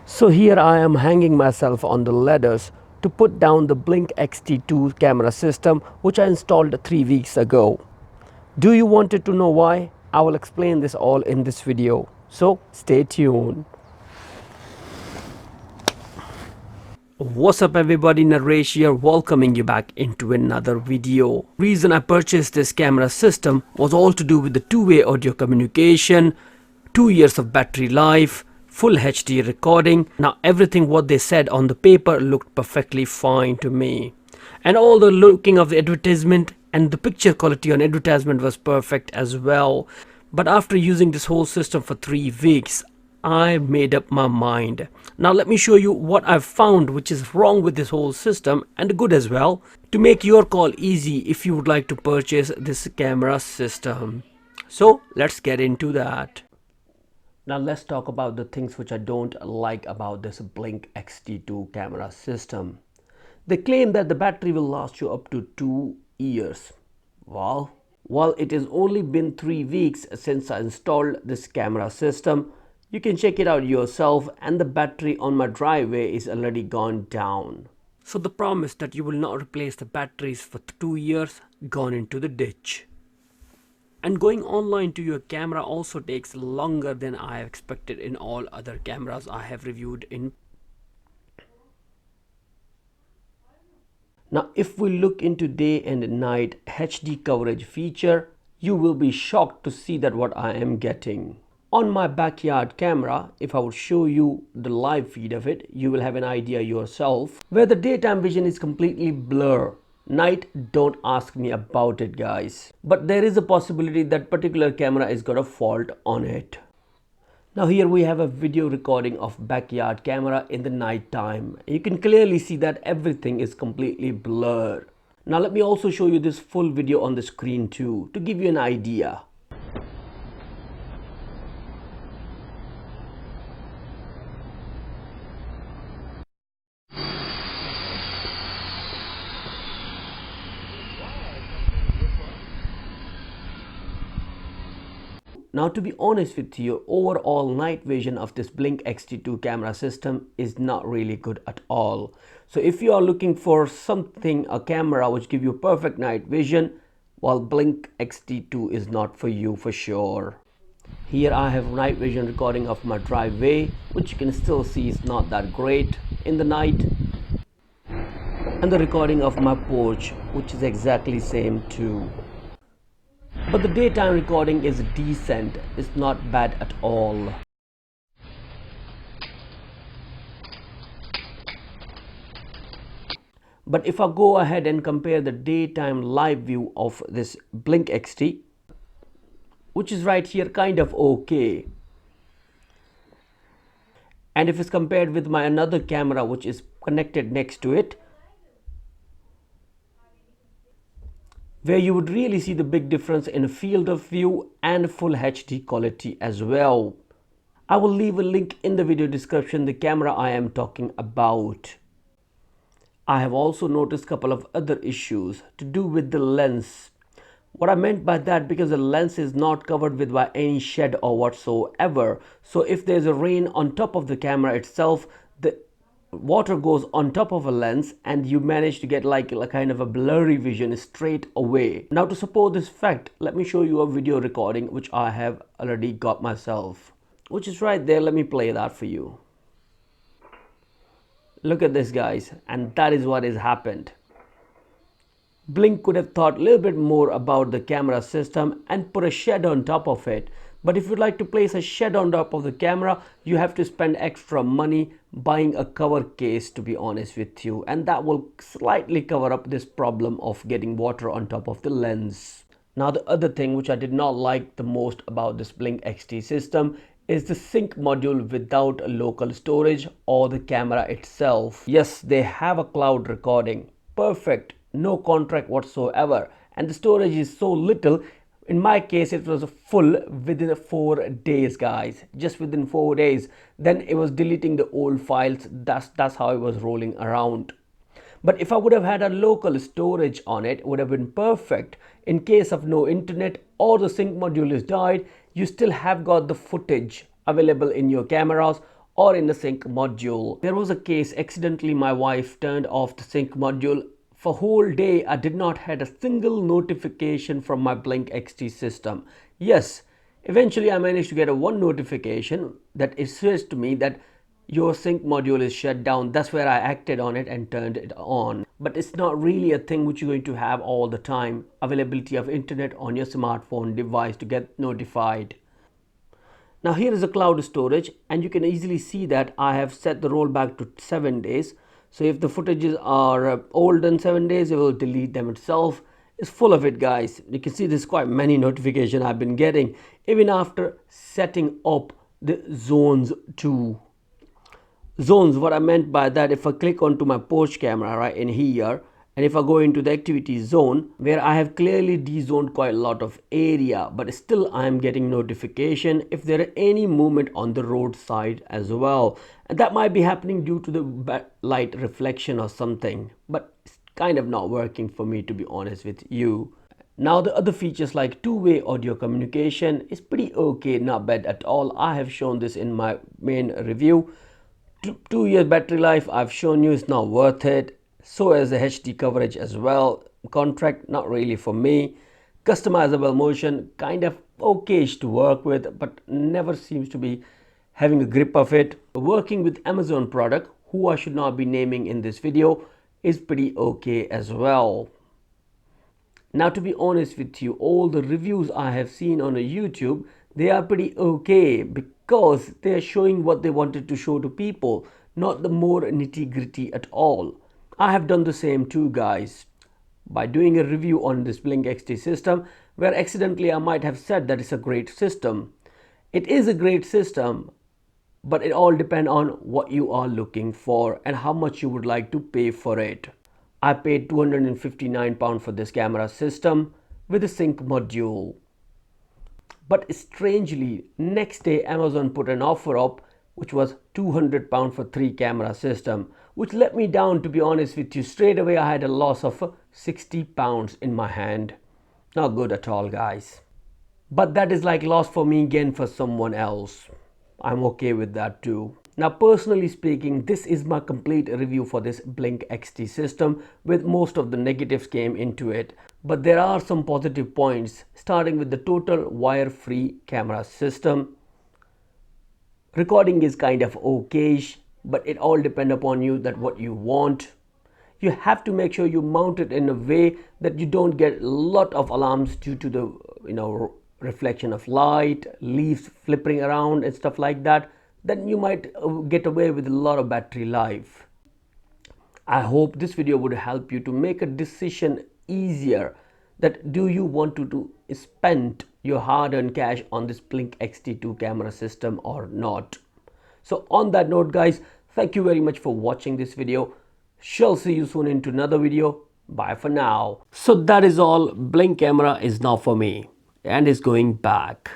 So here I am hanging myself on the ladders to put down the Blink XT2 camera system which I installed 3 weeks ago. Do you wanted to know why? I will explain this all in this video. So stay tuned. What's up everybody, Naresh here, welcoming you back into another video. Reason I purchased this camera system was all to do with the two-way audio communication, 2 years of battery life, full HD recording. Now everything what they said on the paper looked perfectly fine to me. And all the looking of the advertisement and the picture quality on advertisement was perfect as well. But after using this whole system for 3 weeks, I made up my mind. Now let me show you what I've found which is wrong with this whole system and good as well, to make your call easy if you would like to purchase this camera system. So let's get into that. Now let's talk about the things which I don't like about this Blink XT2 camera system. They claim that the battery will last you up to 2 years. Well, while it has only been 3 weeks since I installed this camera system, you can check it out yourself, and the battery on my driveway is already gone down. So the promise that you will not replace the batteries for 2 years gone into the ditch. And going online to your camera also takes longer than I have expected in all other cameras I have reviewed in. Now if we look into day and night HD coverage feature, you will be shocked to see that what I am getting. On my backyard camera, if I would show you the live feed of it, you will have an idea yourself, where the daytime vision is completely blur. Night, don't ask me about it guys. But there is a possibility that particular camera is got a fault on it. Now here we have a video recording of backyard camera in the night time. You can clearly see that everything is completely blurred. Now let me also show you this full video on the screen too, to give you an idea. Now to be honest with you, overall night vision of this Blink XT2 camera system is not really good at all. So if you are looking for something, a camera which give you perfect night vision, well, Blink XT2 is not for you for sure. Here I have night vision recording of my driveway, which you can still see is not that great in the night. And the recording of my porch, which is exactly same too. But the daytime recording is decent, it's not bad at all. But if I go ahead and compare the daytime live view of this Blink XT, which is right here kind of okay. And if it's compared with my another camera which is connected next to it, where you would really see the big difference in field of view and full HD quality as well. I will leave a link in the video description, the camera I am talking about. I have also noticed a couple of other issues to do with the lens. What I meant by that, because the lens is not covered with by any shed or whatsoever. So if there's a rain on top of the camera itself, the water goes on top of a lens and you manage to get like a kind of a blurry vision straight away. Now to support this fact, let me show you a video recording which I have already got myself, which is right there. Let me play that for you. Look at this guys, and that is what has happened. Blink could have thought a little bit more about the camera system and put a shed on top of it. But if you'd like to place a shed on top of the camera, you have to spend extra money buying a cover case, to be honest with you. And that will slightly cover up this problem of getting water on top of the lens. Now the other thing which I did not like the most about this Blink XT system is the sync module without a local storage or the camera itself. Yes, they have a cloud recording. Perfect. No contract whatsoever. And the storage is so little. In my case, it was full within 4 days, guys. Just within 4 days. Then it was deleting the old files. That's how it was rolling around. But if I would have had a local storage on it, it would have been perfect. In case of no internet or the sync module is died, you still have got the footage available in your cameras or in the sync module. There was a case accidentally my wife turned off the sync module. For whole day I did not had a single notification from my Blink XT system. Yes, eventually I managed to get a one notification that it says to me that your sync module is shut down. That's where I acted on it and turned it on. But it's not really a thing which you're going to have all the time. Availability of internet on your smartphone device to get notified. Now here is a cloud storage, and you can easily see that I have set the rollback to 7 days. So if the footages are older than 7 days, it will delete them itself. It's full of it, guys. You can see there's quite many notifications I've been getting even after setting up the zones too. Zones, what I meant by that, if I click onto my porch camera right in here, and if I go into the activity zone where I have clearly de-zoned quite a lot of area, but still I am getting notification if there are any movement on the roadside as well, and that might be happening due to the light reflection or something, but it's kind of not working for me, to be honest with you. Now the other features like two-way audio communication is pretty okay, not bad at all. I have shown this in my main review. 2 year battery life I've shown you is not worth it. So as the HD coverage as well. Contract, not really for me. Customizable motion, kind of okayish to work with, but never seems to be having a grip of it. Working with Amazon product, who I should not be naming in this video, is pretty okay as well. Now to be honest with you, all the reviews I have seen on YouTube, they are pretty okay because they are showing what they wanted to show to people, not the more nitty-gritty at all. I have done the same too, guys, by doing a review on this Blink XT system where accidentally I might have said that it's a great system. It is a great system, but it all depends on what you are looking for and how much you would like to pay for it. I paid £259 for this camera system with a sync module. But strangely, next day Amazon put an offer up which was £200 for 3 camera system, which let me down, to be honest with you. Straight away I had a loss of £60 in my hand. Not good at all, guys. But that is like loss for me, gain for someone else. I'm okay with that too. Now personally speaking, this is my complete review for this Blink XT system, with most of the negatives came into it. But there are some positive points, starting with the total wire-free camera system. Recording is kind of okayish, but it all depends upon you that what you want. You have to make sure you mount it in a way that you don't get a lot of alarms due to the reflection of light, leaves flipping around and stuff like that. Then you might get away with a lot of battery life. I hope this video would help you to make a decision easier, that do you want to spend your hard-earned cash on this Blink XT2 camera system or not. So on that note, guys, thank you very much for watching this video. Shall see you soon into another video. Bye for now. So that is all. Blink camera is now for me and is going back.